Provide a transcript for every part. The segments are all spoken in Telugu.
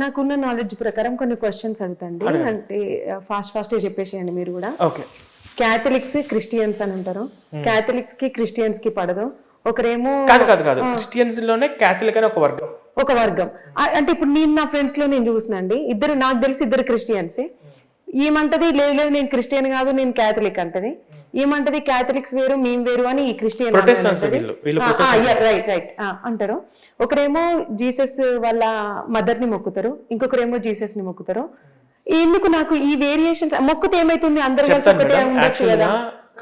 నాకున్న నాలెడ్జ్ ప్రకారం కొన్ని క్వశ్చన్స్ అడుగుతండి, అంటే ఫాస్ట్ చెప్పేసేయండి మీరు కూడా. ఓకే. క్యాథలిక్స్ క్రిస్టియన్స్ అని ఉంటారు, క్యాథలిక్స్ కి క్రిస్టియన్స్ కి పడదు. ఒకరేమో కాదు క్రిస్టియన్స్ లోనే క్యాథలిక్ అని ఒక వర్గం. అంటే ఇప్పుడు నేను నా ఫ్రెండ్స్ లో నేను చూసినండి, ఇద్దరు నాకు తెలిసి ఇద్దరు క్రిస్టియన్సే. ఏమంటది లేదు నేను క్రిస్టియన్ కాదు నేను క్యాథలిక్ అంటది, ఏమంటది క్యాథలిక్స్ వేరు మేము వేరు అని ఈ క్రిస్టియన్ రైట్ అంటారు. ఒకరేమో జీసస్ వాళ్ళ మదర్ ని మొక్కుతారు, ఇంకొకరేమో జీసస్ ని మొక్కుతారు. ఎందుకు నాకు ఈ వేరియేషన్స్ మొక్కుతే ఏమైతుంది, అందరు కలిసి ఒకటే ఉండొచ్చు కదా.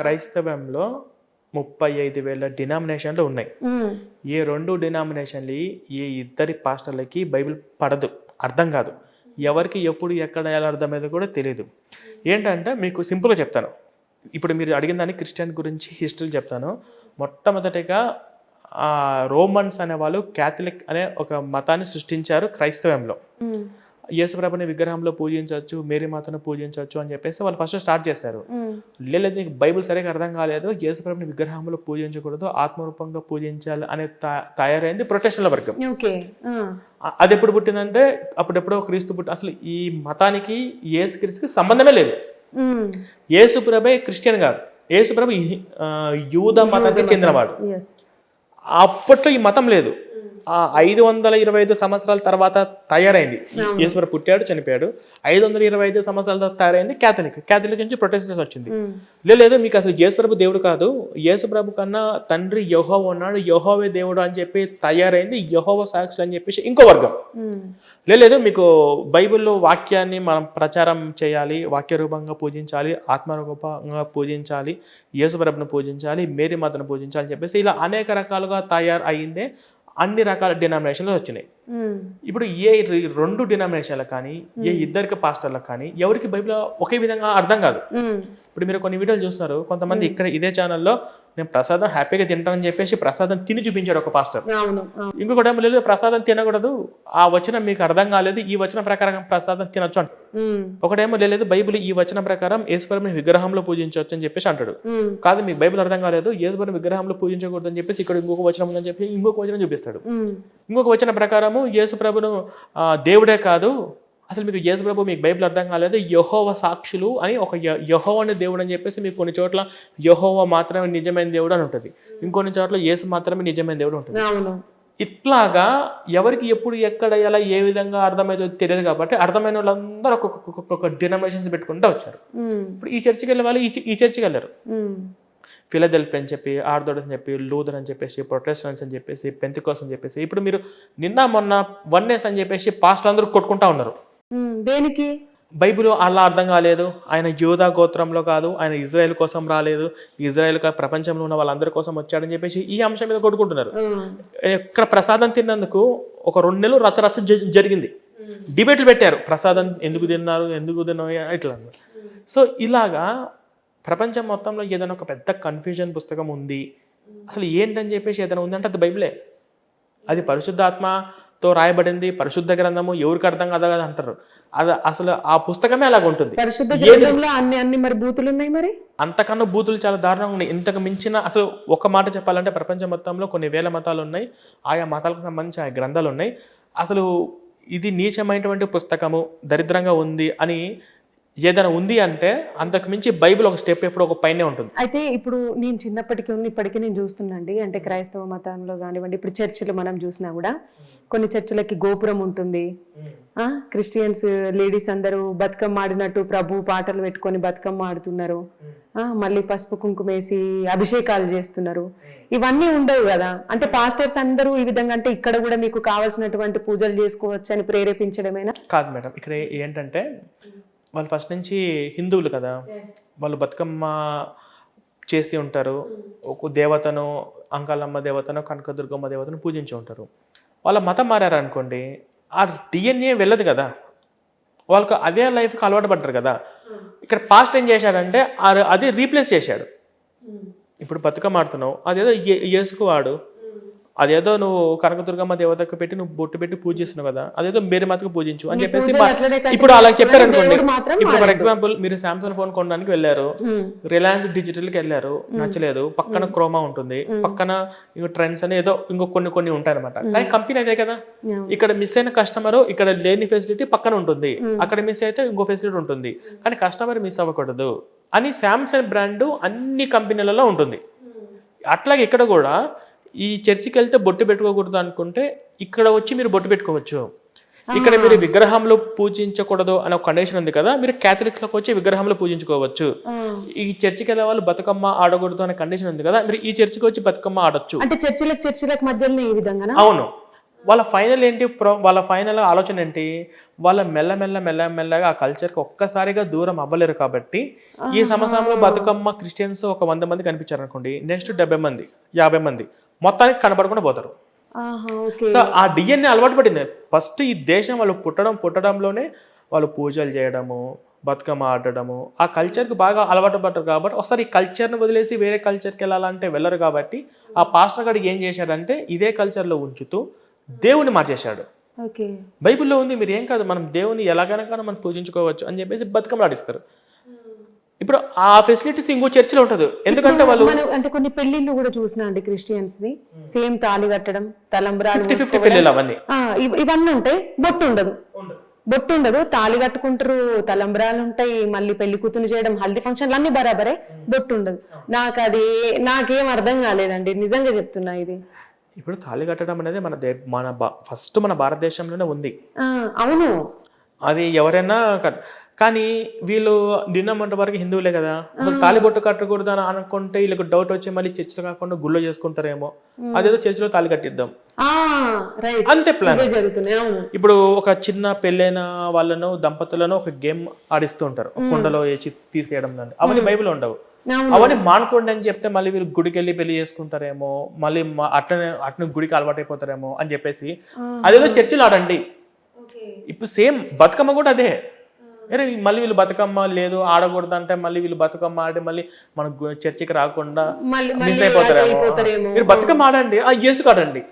క్రైస్తవంలో 35,000 డినామినేషన్లు ఉన్నాయి. ఏ 2 డినామినేషన్లు ఏ ఇద్దరి పాస్టర్లకి బైబిల్ పడదు, అర్థం కాదు. ఎవరికి ఎప్పుడు ఎక్కడ ఎలా అర్థమయ్యేది కూడా తెలియదు. ఏంటంటే మీకు సింపుల్గా చెప్తాను, ఇప్పుడు మీరు అడిగిన దాన్ని క్రిస్టియన్ గురించి హిస్టరీ చెప్తాను. మొట్టమొదటిగా రోమన్స్ అనేవాళ్ళు క్యాథలిక్ అనే ఒక మతాన్ని సృష్టించారు క్రైస్తవంలో. యేసుప్రభుని విగ్రహంలో పూజించవచ్చు, మేరీ మాతను పూజించవచ్చు అని చెప్పేసి వాళ్ళు ఫస్ట్ స్టార్ట్ చేశారు. లేదు నీకు బైబిల్ సరిగా అర్థం కాలేదు, యేసుప్రభుని విగ్రహంలో పూజించకూడదు, ఆత్మరూపంగా పూజించాలి అనే తయారైంది ప్రొటెస్టెంట్ల వర్గం. అది ఎప్పుడు పుట్టిందంటే అప్పుడెప్పుడో క్రీస్తు పుట్టి, అసలు ఈ మతానికి యేసుక్రీస్తుకి సంబంధమే లేదు. యేసుప్రభే క్రిస్టియన్ కాదు, యేసుప్రభు యూద మతానికి చెందినవాడు. అప్పట్లో ఈ మతం లేదు. 525 సంవత్సరాల తర్వాత తయారైంది. యేసుప్రభు పుట్టాడు, చనిపోయాడు. 525 సంవత్సరాల తర్వాత తయారైంది క్యాథలిక్ నుంచి ప్రొటెస్టెంట్స్ వచ్చింది. లేదు మీకు అసలు యేసుప్రభు దేవుడు కాదు, యేసుప్రభు కన్నా తండ్రి యెహోవా ఉన్నాడు, యెహోవే దేవుడు అని చెప్పి తయారైంది యెహోవా సాక్షులు అని చెప్పేసి ఇంకో వర్గం. లేదు మీకు బైబిల్లో వాక్యాన్ని మనం ప్రచారం చేయాలి, వాక్య రూపంగా పూజించాలి, ఆత్మరూపంగా పూజించాలి, యేసుప్రభుని పూజించాలి, మేరీ మాతను పూజించాలి అని చెప్పేసి ఇలా అనేక రకాలుగా తయారు అయిందే అన్ని రకాల డినామినేషన్లు వచ్చినాయి. ఇప్పుడు ఏ 2 డినామినేషన్లకు కానీ ఏ ఇద్దరికి పాస్టర్లకు కానీ ఎవరికి బైబిల్ ఒకే విధంగా అర్థం కాదు. ఇప్పుడు మీరు కొన్ని వీడియోలు చూస్తున్నారు, కొంతమంది ఇక్కడ ఇదే ఛానల్లో నేను ప్రసాదం హ్యాపీగా తింటానని చెప్పేసి ప్రసాదం తిని చూపించాడు ఒక పాస్టర్. ఇంకొకటి ఏమో లేదు ప్రసాదం తినకూడదు, ఆ వచనం మీకు అర్థం కాలేదు, ఈ వచనం ప్రకారం ప్రసాదం తినొచ్చు అంట. ఒకటేమో లేదు బైబిల్ ఈ వచనం ప్రకారం యేసుప్రభుని విగ్రహంలో పూజించవచ్చు అని చెప్పేసి అంటాడు. కాదు మీకు బైబిల్ అర్థం కాలేదు, యేసుప్రభుని విగ్రహంలో పూజించకూడదు అని చెప్పేసి ఇక్కడ ఇంకొక వచనం ఉందని చెప్పి ఇంకొక వచనం చూపిస్తాడు. ఇంకొక వచనం ప్రకారము యేసుప్రభును దేవుడే కాదు, అసలు మీకు యేసుప్రభు మీకు బైబిల్ అర్థం కాలేదు, యెహోవా సాక్షులు అని ఒక యెహోవాని దేవుడు అని చెప్పేసి మీకు కొన్ని చోట్ల యెహోవా మాత్రమే నిజమైన దేవుడు అని ఉంటుంది, ఇంకొన్ని చోట్ల యేసు మాత్రమే నిజమైన దేవుడు ఉంటుంది. ఇట్లాగా ఎవరికి ఎప్పుడు ఎక్కడ ఎలా ఏ విధంగా అర్థమవుతుందో తెలియదు కాబట్టి అర్థమైన వాళ్ళందరూ ఒక్కొక్క డినామినేషన్స్ పెట్టుకుంటూ వచ్చారు. ఇప్పుడు ఈ చర్చికి వెళ్ళే వాళ్ళు ఈ చర్చికి వెళ్ళారు. ఫిలదెల్ఫియా అని చెప్పి, ఆర్థోడాక్స్ అని చెప్పి, లూథరన్ అని చెప్పేసి, ప్రొటెస్టెంట్స్ అని చెప్పేసి, పెంతెకోస్త్ అని చెప్పేసి, ఇప్పుడు మీరు నిన్న మొన్న వన్నెస్ అని చెప్పేసి పాస్టర్లు అందరూ కొట్టుకుంటా ఉన్నారు. దేనికి? బైబిల్ అలా అర్థం కాలేదు, ఆయన యూదా గోత్రంలో కాదు, ఆయన ఇజ్రాయెల్ కోసం రాలేదు, ఇజ్రాయెల్ ప్రపంచంలో ఉన్న వాళ్ళందరి కోసం వచ్చాడని చెప్పేసి ఈ అంశం మీద కొట్టుకుంటున్నారు. ఇక్కడ ప్రసాదం తిన్నందుకు ఒక 2 నెలలు రచ్చ జరిగింది, డిబేట్లు పెట్టారు, ప్రసాదం ఎందుకు తిన్నారు ఇట్లా. సో ఇలాగా ప్రపంచం మొత్తంలో ఏదైనా ఒక పెద్ద కన్ఫ్యూజన్ పుస్తకం ఉంది, అసలు ఏంటని చెప్పేసి ఏదైనా ఉందంటే అది బైబిలే. అది పరిశుద్ధాత్మతో రాయబడింది, పరిశుద్ధ గ్రంథము, ఎవరికి అర్థం కదా అంటారు. అది అసలు ఆ పుస్తకమే అలాగ ఉంటుంది. మరి బూతులు ఉన్నాయి, మరి అంతకన్నా బూతులు చాలా దారుణంగా ఉన్నాయి. ఇంతకు మించిన అసలు ఒక మాట చెప్పాలంటే ప్రపంచం మొత్తంలో కొన్ని వేల మతాలు ఉన్నాయి, ఆయా మతాలకు సంబంధించి ఆ గ్రంథాలు ఉన్నాయి. అసలు ఇది నీచమైనటువంటి పుస్తకము, దరిద్రంగా ఉంది అని ఏదైనా ఉంది అంటే అంతకు మించి బైబిల్ ఒక స్టెప్ ఎప్పుడు ఒక పైనే ఉంటుంది. అయితే ఇప్పుడు నేను చిన్నప్పటికీ ఇప్పటికీ నేను చూస్తున్నాండి, అంటే క్రైస్తవ మతంలో కానివ్వండి, ఇప్పుడు చర్చిలు మనం చూసినా కూడా కొన్ని చర్చిలకి గోపురం ఉంటుంది. క్రిస్టియన్స్ లేడీస్ అందరూ బతుకమ్మ ఆడినట్టు ప్రభు పాటలు పెట్టుకొని బతుకమ్మ ఆడుతున్నారు, మళ్ళీ పసుపు కుంకుమేసి అభిషేకాలు చేస్తున్నారు. ఇవన్నీ ఉండవు కదా. అంటే పాస్టర్స్ అందరూ ఈ విధంగా, అంటే ఇక్కడ కూడా మీకు కావాల్సినటువంటి పూజలు చేసుకోవచ్చు అని ప్రేరేపించడమేనా? కాదు మేడం, ఇక్కడ ఏంటంటే వాళ్ళు ఫస్ట్ నుంచి హిందువులు కదా, వాళ్ళు బతుకమ్మ చేస్తూ ఉంటారు, ఒక దేవతను అంకాలమ్మ దేవతను కనకదుర్గమ్మ దేవతను పూజించి ఉంటారు. వాళ్ళ మతం మారారనుకోండి, ఆ DNA వెళ్ళదు కదా, వాళ్ళకు అదే లైఫ్కి అలవాటు పడ్డారు కదా. ఇక్కడ పాస్ట్ ఏం చేశాడంటే అది రీప్లేస్ చేశాడు. ఇప్పుడు బతుకమ్మ ఆడుతున్నావు, అదేదో యేసుకు వాడు, అదేదో నువ్వు కనకదుర్గమ్మ దేవతకు పెట్టి నువ్వు బొట్టు పెట్టి పూజ చేస్తున్నావు కదా, అదేదో మేరీ మాతకు పూజించు అని చెప్పేసి పూజలు అట్లనే ఇప్పుడు అలా చెప్పారనుకోండి. దేవుడు మాత్రం ఇప్పుడు ఫర్ ఎగ్జాంపుల్ మీరు సామ్సంగ్ ఫోన్ కొనడానికి వెళ్ళారు, రిలయన్స్ డిజిటల్ కి వెళ్ళారు, నచ్చలేదు, పక్కన క్రోమా ఉంటుంది, పక్కన ఇంకో ట్రెండ్స్ అని ఏదో ఇంకో కొన్ని ఉంటాయి అనమాట. కానీ కంపెనీ అదే కదా, ఇక్కడ మిస్ అయిన కస్టమర్ ఇక్కడ లేని ఫెసిలిటీ పక్కన ఉంటుంది, అక్కడ మిస్ అయితే ఇంకో ఫెసిలిటీ ఉంటుంది, కానీ కస్టమర్ మిస్ అవ్వకూడదు అని శాంసంగ్ బ్రాండ్ అన్ని కంపెనీలలో ఉంటుంది. అట్లాగే ఇక్కడ కూడా ఈ చర్చికి వెళ్తే బొట్టు పెట్టుకోకూడదు అనుకుంటే ఇక్కడ వచ్చి మీరు బొట్టు పెట్టుకోవచ్చు. ఇక్కడ మీరు విగ్రహంలో పూజించకూడదు అనే ఒక కండిషన్ ఉంది కదా, మీరు క్యాథలిక్స్లోకి వచ్చి విగ్రహంలో పూజించుకోవచ్చు. ఈ చర్చికి వెళ్ళే వాళ్ళు బతుకమ్మ ఆడకూడదు అనే కండిషన్ ఉంది కదా, మీరు ఈ చర్చికి వచ్చి బతుకమ్మ ఆడొచ్చు. అంటే చర్చిలకు మధ్యలో ఈ విధంగా. అవును. వాళ్ళ ఫైనల్ ఏంటి, వాళ్ళ ఫైనల్ ఆలోచన ఏంటి, వాళ్ళ మెల్లగా ఆ కల్చర్కి ఒక్కసారిగా దూరం అవ్వలేరు కాబట్టి ఈ సంవత్సరంలో బతుకమ్మ క్రిస్టియన్స్ ఒక 100 మంది కనిపించారు అనుకోండి, నెక్స్ట్ 70 మంది 50 మంది మొత్తానికి కనపడకుండా పోతారు. సో ఆ డిఎన్ఏ అలవాటు పడింది. ఫస్ట్ ఈ దేశం వాళ్ళు పుట్టడంలోనే వాళ్ళు పూజలు చేయడము, బతుకమ్మ ఆడడము, ఆ కల్చర్కి బాగా అలవాటు పడ్డారు కాబట్టి ఒకసారి ఈ కల్చర్ని వదిలేసి వేరే కల్చర్కి వెళ్ళాలంటే వెళ్ళరు. కాబట్టి ఆ పాస్టర్ గారు ఏం చేశాడంటే ఇదే కల్చర్లో ఉంచుతూ దేవుని మార్చేశాడు. బైబిల్లో ఉంది, మీరు ఏం కాదు, మనం దేవుని ఎలాగైనా మనం పూజించుకోవచ్చు అని చెప్పేసి బతుకమ్మలు ఆడిస్తారు. ఇప్పుడు ఆ ఫెసిలిటీస్ ఇంకో చర్చిలో ఉంటుంది. ఎందుకంటే వాళ్ళు అంటే కొన్ని పెళ్లిళ్ళు కూడా చూసినా అండి క్రిస్టియన్స్ ని, సేమ్ తాళి కట్టడం, తలంబ్రాలు, 50-50 పెళ్లిళ్ళు అవన్నీ ఇవన్నీ ఉంటాయి. బొట్టు ఉండదు, తాళి కట్టుకుంటారు, తలంబ్రాలు ఉంటాయి, మళ్ళీ పెళ్లి కూతురు చేయడం, హల్దీ ఫంక్షన్లు అన్ని బరాబరే, బొట్టు ఉండదు. నాకేం అర్థం కాలేదండి, నిజంగా చెప్తున్నా. ఇది ఇప్పుడు తాళి కట్టడం అనేది ఫస్ట్ మన భారతదేశంలోనే ఉంది. అవును, అది ఎవరైనా కానీ వీళ్ళు నిన్నమంట వరకు హిందువులే కదా, అసలు తాళి బొట్టు కట్టకూడదు అని అనుకుంటే వీళ్ళకి డౌట్ వచ్చి మళ్ళీ చర్చిలో కాకుండా గుళ్ళో చేసుకుంటారేమో, అదేదో చర్చిలో తాళి కట్టిద్దాం అంతే ప్లాన్. ఇప్పుడు ఒక చిన్న పెళ్ళైన వాళ్ళను దంపతులను ఒక గేమ్ ఆడిస్తూ ఉంటారు, కుండలో వేసి తీసేయడం, అవన్నీ బైబిల్ ఉండవు. అవన్నీ మానుకోండి అని చెప్తే మళ్ళీ వీళ్ళు గుడికి వెళ్ళి పెళ్లి చేసుకుంటారేమో, మళ్ళీ అట్లనే గుడికి అలవాటు అయిపోతారేమో అని చెప్పేసి అదేదో చర్చిలో ఆడండి. ఇప్పుడు సేమ్ బతుకమ్మ కూడా అదే. అరే మళ్ళీ వీళ్ళు బతుకమ్మ లేదు ఆడకూడదు అంటే మళ్ళీ వీళ్ళు బతుకమ్మ ఆడి మళ్ళీ మన చర్చికి రాకుండా మిస్ అయిపోతారేమో. మీరు బతుకమ్మ ఆడండి, ఆ యేసుకు ఆడండి.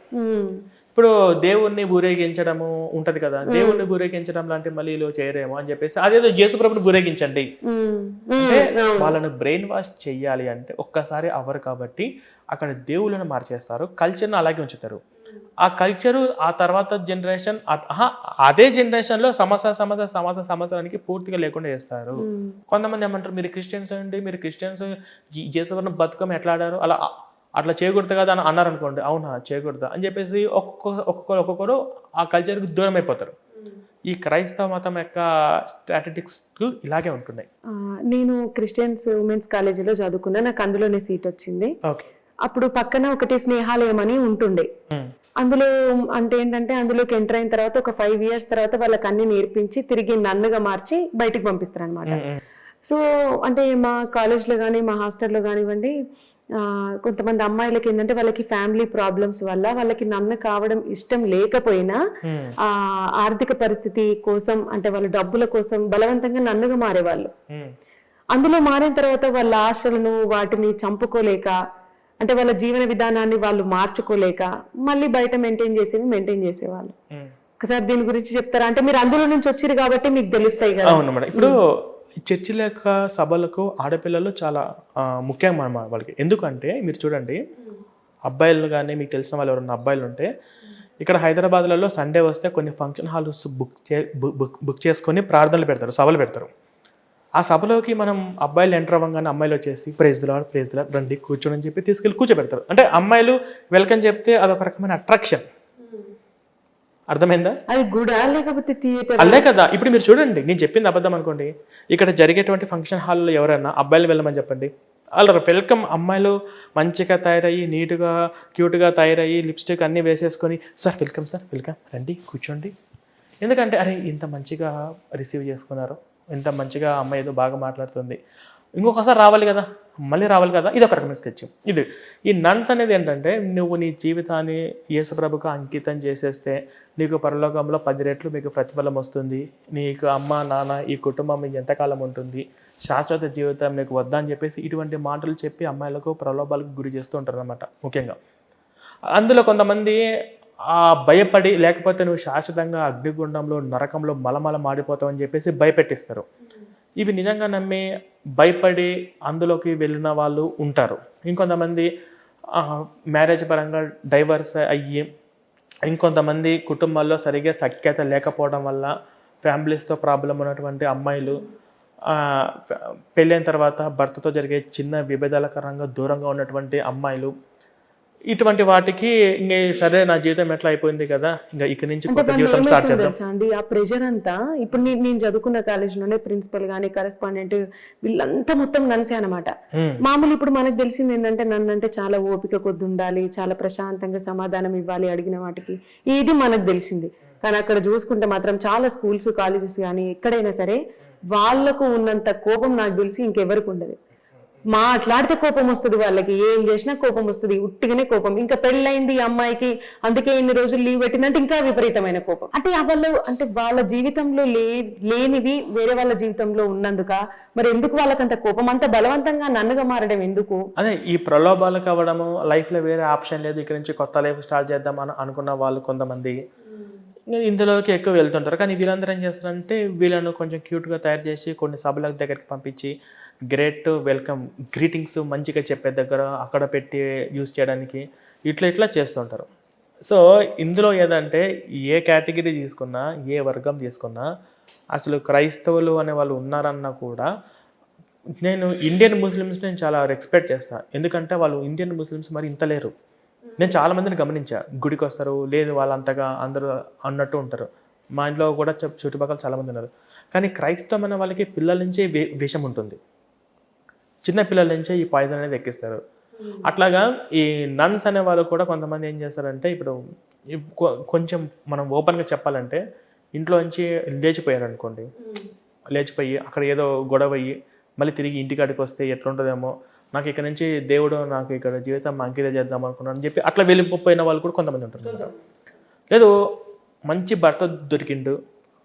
ఇప్పుడు దేవుణ్ణి ఊరేగించడము ఉంటది కదా, దేవుణ్ణి ఊరేగించడం లాంటి మళ్ళీ చేయరేమో అని చెప్పేసి అదేదో యేసు ప్రభుని ఊరేగించండి అంటే వాళ్ళని బ్రెయిన్ వాష్ చెయ్యాలి అంటే ఒక్కసారి అవరు. కాబట్టి అక్కడ దేవుళ్ళని మార్చేస్తారు, కల్చర్ని అలాగే ఉంచుతారు. ఆ కల్చరు ఆ తర్వాత జనరేషన్ అదే జనరేషన్లో సంవత్సరానికి పూర్తిగా లేకుండా చేస్తారు. కొంతమంది ఏమంటారు, మీరు క్రిస్టియన్స్ అండి, మీరు క్రిస్టియన్స్ యేసు బతుకమ్మ ఎట్లా ఆడారు, అట్లా చేయకూడదు కదా అని అన్నారు అనుకోండి, అవునా చేయకూడదా అని చెప్పేసి ఒక్కొక్కరు ఆ కల్చర్కి దూరం అయిపోతారు. ఈ క్రైస్తవ మతం యొక్క స్ట్రాటజిక్స్ ఇలాగే ఉంటున్నాయి. నేను క్రిస్టియన్స్ ఉమెన్స్ కాలేజీలో చదువుకున్నా, నాకు అందులోనే సీట్ వచ్చింది. అప్పుడు పక్కన ఒకటి స్నేహాలయం అని ఉంటుండే. అందులో అంటే ఏంటంటే అందులోకి ఎంటర్ అయిన తర్వాత ఒక 5 years తర్వాత వాళ్ళకి అన్ని నేర్పించి తిరిగి నన్నుగా మార్చి బయటికి పంపిస్తారు అనమాట. సో అంటే మా కాలేజ్లో కానీ మా హాస్టల్లో కానివ్వండి, కొంతమంది అమ్మాయిలకి ఏంటంటే వాళ్ళకి ఫ్యామిలీ ప్రాబ్లమ్స్ వల్ల వాళ్ళకి నన్ను కావడం ఇష్టం లేకపోయినా ఆ ఆర్థిక పరిస్థితి కోసం అంటే వాళ్ళ డబ్బుల కోసం బలవంతంగా నన్నుగా మారేవాళ్ళు. అందులో మారిన తర్వాత వాళ్ళ ఆశలను వాటిని చంపుకోలేక అంటే వాళ్ళ జీవన విధానాన్ని వాళ్ళు మార్చుకోలేక మళ్ళీ బయట మెయింటైన్ చేసేవాళ్ళు. ఒకసారి దీని గురించి చెప్తారా? అంటే మీరు అందులో నుంచి వచ్చారు కాబట్టి మీకు తెలుస్తాయి కదా. అవును మేడం. ఇప్పుడు చర్చిల యొక్క సభలకు ఆడపిల్లలు చాలా ముఖ్యం అన్నమాట వాళ్ళకి. ఎందుకంటే మీరు చూడండి, అబ్బాయిలు కానీ మీకు తెలిసిన వాళ్ళు ఎవరన్నా అబ్బాయిలు ఉంటే ఇక్కడ హైదరాబాద్లలో సండే వస్తే కొన్ని ఫంక్షన్ హాల్స్ బుక్ చేసుకొని ప్రార్థనలు పెడతారు, సభలు పెడతారు. ఆ సభలోకి మనం అబ్బాయిలు ఎంటర్ అవ్వగానే అమ్మాయిలు వచ్చేసి ప్రైజ్ ది లార్డ్ రండి కూర్చోని అని చెప్పి తీసుకెళ్ళి కూర్చోబెడతారు. అంటే అమ్మాయిలు వెల్కమ్ చెప్తే అదొక రకమైన అట్రాక్షన్. అర్థమైందా? అది గుడా లేకపోతే థియేటర్ అదే కదా. ఇప్పుడు మీరు చూడండి, నేను చెప్పింది అబద్ధం అనుకోండి, ఇక్కడ జరిగేటువంటి ఫంక్షన్ హాల్లో ఎవరైనా అబ్బాయిలు వెళ్ళమని చెప్పండి, వాళ్ళు వెల్కమ్ అమ్మాయిలు మంచిగా తయారయ్యి నీట్గా క్యూట్గా తయారయ్యి లిప్స్టిక్ అన్నీ వేసేసుకొని సార్ వెల్కమ్ రండి కూర్చోండి. ఎందుకంటే అరే ఇంత మంచిగా రిసీవ్ చేసుకున్నారు, ఇంత మంచిగా అమ్మాయి ఏదో బాగా మాట్లాడుతుంది, ఇంకొకసారి రావాలి కదా, మళ్ళీ రావాలి కదా. ఇది ఒక రకమైన స్కెచ్. ఇది ఈ నన్స్ అనేది ఏంటంటే నువ్వు నీ జీవితాన్ని యేసుప్రభుకు అంకితం చేసేస్తే నీకు పరలోకంలో 10 రెట్లు మీకు ప్రతిఫలం వస్తుంది, నీకు అమ్మ నాన్న ఈ కుటుంబం మీకు ఎంతకాలం ఉంటుంది, శాశ్వత జీవితం నీకు వద్దా అని చెప్పేసి ఇటువంటి మాటలు చెప్పి అమ్మాయిలకు ప్రలోభాలకు గురి చేస్తూ ఉంటారు అన్నమాట ముఖ్యంగా. అందులో కొంతమంది భయపడి, లేకపోతే నువ్వు శాశ్వతంగా అగ్నిగుండంలో నరకంలో మలమల మాడిపోతావు అని చెప్పేసి భయపెట్టిస్తారు. ఇవి నిజంగా నమ్మి భయపడి అందులోకి వెళ్ళిన వాళ్ళు ఉంటారు. ఇంకొంతమంది మ్యారేజ్ పరంగా డైవర్స్ అయ్యి, ఇంకొంతమంది కుటుంబాల్లో సరిగ్గా సఖ్యత లేకపోవడం వల్ల ఫ్యామిలీస్తో ప్రాబ్లం ఉన్నటువంటి అమ్మాయిలు, పెళ్ళైన తర్వాత భర్తతో జరిగే చిన్న విభేదాల కారణంగా దూరంగా ఉన్నటువంటి అమ్మాయిలు, ఇటువంటి వాటికి ఇంక సరే నా జీవితం ఎట్లా అయిపోయింది కదా, ఇంకా ఇక్కడి నుంచి కొత్త జీవితం స్టార్ట్ చేద్దాం అండి. ఆ ప్రెషర్ అంతా ఇప్పుడు నేను చదువుకున్న కాలేజీలోనే ప్రిన్సిపల్ గానీ కరెస్పాండెంట్ వీళ్ళంతా మొత్తం కలిసే అనమాట. మామూలు ఇప్పుడు మనకు తెలిసింది ఏంటంటే నన్నంటే చాలా ఓపిక కొద్ది ఉండాలి, చాలా ప్రశాంతంగా సమాధానం ఇవ్వాలి అడిగిన వాటికి, ఇది మనకు తెలిసింది. కానీ అక్కడ చూసుకుంటే మాత్రం చాలా స్కూల్స్ కాలేజెస్ కానీ ఎక్కడైనా సరే వాళ్ళకు ఉన్నంత కోపం నాకు తెలిసి ఇంకెవరికి ఉండదు. మాట్లాడితే కోపం వస్తుంది, వాళ్ళకి ఏం చేసినా కోపం వస్తుంది, ఉట్టిగానే కోపం. ఇంకా పెళ్ళైంది అమ్మాయికి, అందుకే ఇన్ని రోజులు లీవ్ పెట్టిందంటే ఇంకా విపరీతమైన కోపం. అంటే వాళ్ళు అంటే వాళ్ళ జీవితంలో లేనివి వేరే వాళ్ళ జీవితంలో ఉన్నందుక మరి ఎందుకు వాళ్ళకంత కోపం, అంత బలవంతంగా నన్నుగా మారడం ఎందుకు? అదే ఈ ప్రలోభాలకు అవ్వడము, లైఫ్లో వేరే ఆప్షన్ లేదు, ఇక్కడ నుంచి కొత్త లైఫ్ స్టార్ట్ చేద్దాం అని అనుకున్న వాళ్ళు కొంతమంది ఇందులోకి ఎక్కువ వెళ్తుంటారు. కానీ వీళ్ళందరూ ఏం చేస్తారంటే వీళ్ళను కొంచెం క్యూట్గా తయారు చేసి కొన్ని సభల దగ్గరికి పంపించి గ్రేట్ వెల్కమ్ గ్రీటింగ్స్ మంచిగా చెప్పే దగ్గర అక్కడ పెట్టి యూజ్ చేయడానికి ఇట్లా చేస్తుంటారు. సో ఇందులో ఏదంటే ఏ కేటగిరీ తీసుకున్నా, ఏ వర్గం తీసుకున్నా, అసలు క్రైస్తవులు అనే వాళ్ళు ఉన్నారన్నా కూడా నేను ఇండియన్ ముస్లిమ్స్ నేను చాలా రెస్పెక్ట్ చేస్తాను. ఎందుకంటే వాళ్ళు ఇండియన్ ముస్లిమ్స్ మరి ఇంత లేరు. నేను చాలామందిని గమనించా, గుడికి వస్తారు, లేదు వాళ్ళంతగా అందరూ అన్నట్టు ఉంటారు. మా ఇంట్లో కూడా చుట్టుపక్కల చాలామంది ఉన్నారు. కానీ క్రైస్తవం అనే వాళ్ళకి పిల్లల నుంచే విషం ఉంటుంది, చిన్న పిల్లల నుంచే ఈ పాయిజన్ అనేది ఎక్కిస్తారు. అట్లాగా ఈ నన్స్ అనే వాళ్ళు కూడా కొంతమంది ఏం చేస్తారంటే, ఇప్పుడు కొంచెం మనం ఓపెన్గా చెప్పాలంటే ఇంట్లో నుంచి లేచిపోయారు అనుకోండి, లేచిపోయి అక్కడ ఏదో గొడవ అయ్యి మళ్ళీ తిరిగి ఇంటికాడికి వస్తే ఎట్లుంటుందేమో, నాకు ఇక్కడ నుంచి దేవుడు నాకు ఇక్కడ జీవితం అంకితం చేద్దాం అనుకున్నాను అని చెప్పి అట్లా వెళ్ళిపోయిన వాళ్ళు కూడా కొంతమంది ఉంటారు. లేదు మంచి భర్త దొరికిండు,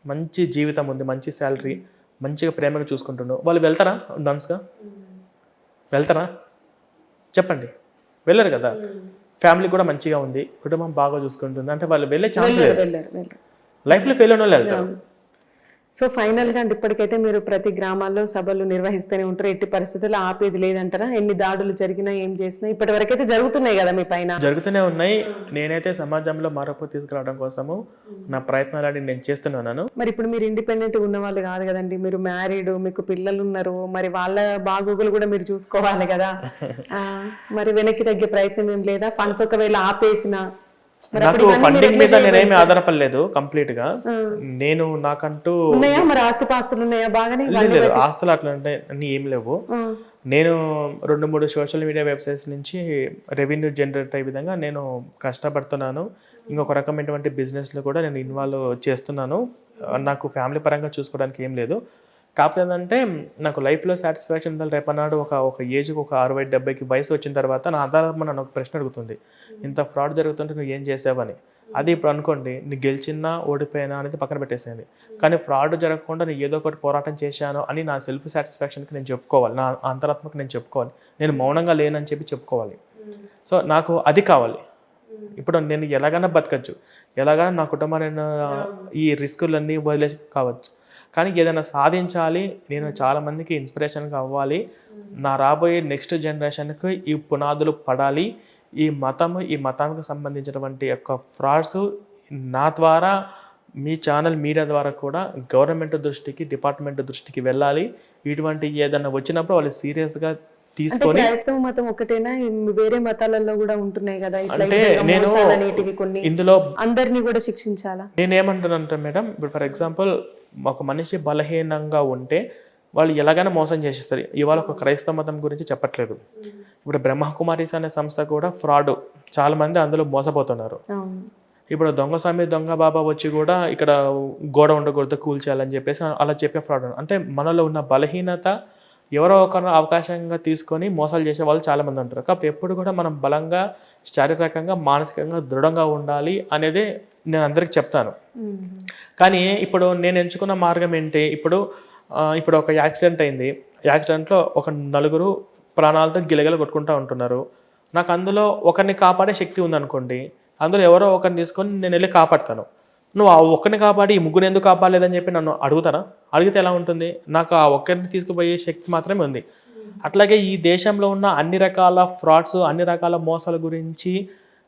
మంచి జీవితం ఉంది, మంచి శాలరీ, మంచిగా ప్రేమగా చూసుకుంటుండు, వాళ్ళు వెళ్తారా నన్స్గా? వెళ్తారా చెప్పండి? వెళ్ళరు కదా. ఫ్యామిలీ కూడా మంచిగా ఉంది, కుటుంబం బాగా చూసుకుంటుంది అంటే వాళ్ళు వెళ్ళే ఛాన్స్ లేదు. లైఫ్లో ఫెయిల్ అయిన వాళ్ళు వెళ్తారు. సో ఫైనల్గా అంటే ఇప్పటికైతే మీరు ప్రతి గ్రామాల్లో సభలు నిర్వహిస్తూనే ఉంటారు, ఎట్టి పరిస్థితుల్లో ఆపేది లేదంటారా? ఎన్ని దాడులు జరిగినా ఏం చేసినా ఇప్పటి వరకైతే జరుగుతున్నాయి కదా మీ పైన? జరుగుతూనే ఉన్నాయి. నేనైతే సమాజంలో మార్పు తీసుకురావడం కోసము నా ప్రయత్నాలు నేను చేస్తున్నాను. మరి ఇప్పుడు మీరు ఇండిపెండెంట్ ఉన్న వాళ్ళు కాదు కదండి, మీరు మ్యారీడ్, మీకు పిల్లలు ఉన్నారు, మరి వాళ్ళ బాగోగులు కూడా మీరు చూసుకోవాలి కదా. మరి వెనక్కి తగ్గే ప్రయత్నం ఏం లేదా? ఫండ్స్ ఒకవేళ ఆపేసినా? నాకు ఫండింగ్ మీద నేనేమి ఆధారపడలేదు కంప్లీట్ గా. నేను నాకంటూ మరి ఆస్తిపాస్తులు ఉన్నాయా? బాగానే లేదు, ఆస్తులు అట్లా అంటే అన్ని ఏం లేవు. నేను 2-3 సోషల్ మీడియా వెబ్సైట్స్ నుంచి రెవెన్యూ జనరేట్ అయ్యే విధంగా నేను కష్టపడుతున్నాను. ఇంకొక రకమైనటువంటి బిజినెస్లో కూడా నేను ఇన్వాల్వ్ చేస్తున్నాను. నాకు ఫ్యామిలీ పరంగా చూసుకోవడానికి ఏం లేదు. కాకపోతే ఏంటంటే నాకు లైఫ్లో సాటిస్ఫాక్షన్ ఉండాలి. రేపన్నాడు ఒక ఏజ్కి ఒక 60-70కి వయసు వచ్చిన తర్వాత నా ఆధారం నన్ను ఒక ప్రశ్న అడుగుతుంది, ఇంత ఫ్రాడ్ జరుగుతుంటే నువ్వు ఏం చేసావని. అది ఇప్పుడు అనుకోండి, నీ గెలిచినా ఓడిపోయినా అనేది పక్కన పెట్టేసేయండి, కానీ ఫ్రాడ్ జరగకుండా నేను ఏదో ఒకటి పోరాటం చేశాను అని నా సెల్ఫ్ సాటిస్ఫాక్షన్కి నేను చెప్పుకోవాలి, నా అంతరాత్మకు నేను చెప్పుకోవాలి, నేను మౌనంగా లేనని చెప్పి చెప్పుకోవాలి. సో నాకు అది కావాలి. ఇప్పుడు నేను ఎలాగైనా బతకచ్చు, ఎలాగైనా నా కుటుంబాన్ని ఈ రిస్కులన్నీ వదిలేసి కావచ్చు, కానీ ఏదైనా సాధించాలి, నేను చాలామందికి ఇన్స్పిరేషన్గా అవ్వాలి, నా రాబోయే నెక్స్ట్ జనరేషన్కి ఈ పునాదులు పడాలి. ఈ మతానికి సంబంధించినటువంటి యొక్క ఫ్రాడ్స్ నా ద్వారా, మీ ఛానల్ మీడియా ద్వారా కూడా గవర్నమెంట్ దృష్టికి, డిపార్ట్మెంట్ దృష్టికి వెళ్ళాలి. ఇటువంటి ఏదైనా వచ్చినప్పుడు వాళ్ళు సీరియస్గా తీసుకొని, క్రైస్తవ మతం ఒకటేనా, వేరే మతాలలో కూడా ఉంటున్నాయి కదా, అంటే నేను ఇందులో అందరినీ కూడా శిక్షించాలా? నేనేమంటానంటే మేడం, ఇప్పుడు ఫర్ ఎగ్జాంపుల్ ఒక మనిషి బలహీనంగా ఉంటే వాళ్ళు ఎలాగైనా మోసం చేసేస్తారు. ఇవాళ ఒక క్రైస్తవ మతం గురించి చెప్పట్లేదు, ఇప్పుడు బ్రహ్మకుమారీస్ అనే సంస్థ కూడా ఫ్రాడ్, చాలా మంది అందులో మోసపోతున్నారు. ఇప్పుడు దొంగస్వామి దొంగ బాబా వచ్చి కూడా ఇక్కడ గోడ ఉండకూడదు, కూల్చేయాలని చెప్పేసి అలా చెప్పే ఫ్రాడ్. అంటే మనలో ఉన్న బలహీనత ఎవరో ఒకరు అవకాశంగా తీసుకొని మోసాలు చేసే వాళ్ళు చాలామంది ఉంటారు. కాబట్టి ఎప్పుడు కూడా మనం బలంగా, శారీరకంగా, మానసికంగా దృఢంగా ఉండాలి అనేది నేను అందరికి చెప్తాను. కానీ ఇప్పుడు నేను ఎంచుకున్న మార్గం ఏంటి, ఇప్పుడు ఒక యాక్సిడెంట్ అయింది, యాక్సిడెంట్లో ఒక 4 ప్రాణాలతో గిలగిల కొట్టుకుంటూ ఉంటున్నారు. నాకు అందులో ఒకరిని కాపాడే శక్తి ఉందనుకోండి, అందులో ఎవరో ఒకరిని తీసుకొని నేను వెళ్ళి కాపాడతాను. నువ్వు ఆ ఒక్కరిని కాపాడి ఈ ముగ్గురు ఎందుకు కాపాడలేదని చెప్పి నన్ను అడుగుతారా? అడిగితే ఎలా ఉంటుంది? నాకు ఆ ఒక్కరిని తీసుకుపోయే శక్తి మాత్రమే ఉంది. అట్లాగే ఈ దేశంలో ఉన్న అన్ని రకాల ఫ్రాడ్స్, అన్ని రకాల మోసాల గురించి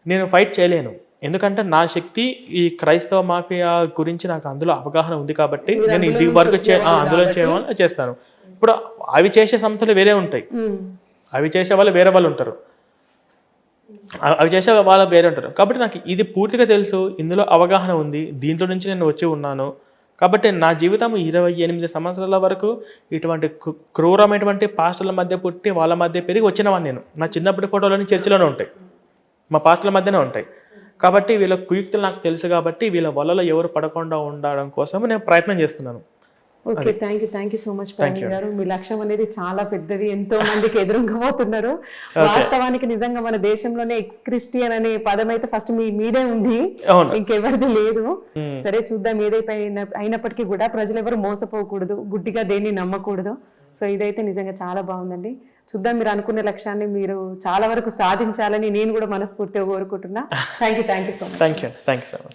నేను ఫైట్ చేయలేను. ఎందుకంటే నా శక్తి ఈ క్రైస్తవ మాఫియా గురించి నాకు అందులో అవగాహన ఉంది కాబట్టి నేను ఇది వరకు అందులో చేయాలని చేస్తాను. ఇప్పుడు అవి చేసే సంస్థలు వేరే ఉంటాయి, అవి చేసే వాళ్ళు వేరే వాళ్ళు ఉంటారు, అవి చేసే వాళ్ళు వేరే ఉంటారు. కాబట్టి నాకు ఇది పూర్తిగా తెలుసు, ఇందులో అవగాహన ఉంది, దీంట్లో నుంచి నేను వచ్చి ఉన్నాను. కాబట్టి నా జీవితం 28 సంవత్సరాల వరకు ఇటువంటి క్రూరమైనటువంటి పాస్టర్ల మధ్య పుట్టి వాళ్ళ మధ్య పెరిగి వచ్చినవాడిని నేను. నా చిన్నప్పటి ఫోటోలన్నీ చర్చిలోనే ఉంటాయి, మా పాస్టర్ల మధ్యనే ఉంటాయి. కాబట్టి వీళ్ళ కుయుక్తులు నాకు తెలుసు కాబట్టి వీళ్ళ వలలో ఎవరు పడకుండా ఉండడం కోసం నేను ప్రయత్నం చేస్తున్నాను. Okay, thank you so much Praveen గారు. మీ లక్ష్యం అనేది చాలా పెద్దది, ఎంతో మందికి ఎదురుపోతున్నారు. వాస్తవానికి నిజంగా మన దేశంలోనే ఎక్స్ క్రిస్టియన్ అనే పదం అయితే ఫస్ట్ మీదే ఉంది, ఇంకెవరిది లేదు. సరే చూద్దాం, ఏదైతే అయినప్పటికీ కూడా ప్రజలు ఎవరు మోసపోకూడదు, గుడ్డిగా దేన్ని నమ్మకూడదు. సో ఇదైతే నిజంగా చాలా బాగుందండి. చూద్దాం, మీరు అనుకున్న లక్ష్యాన్ని మీరు చాలా వరకు సాధించాలని నేను కూడా మనస్ఫూర్తిగా కోరుకుంటున్నా. Thank you so much. Thank you so much.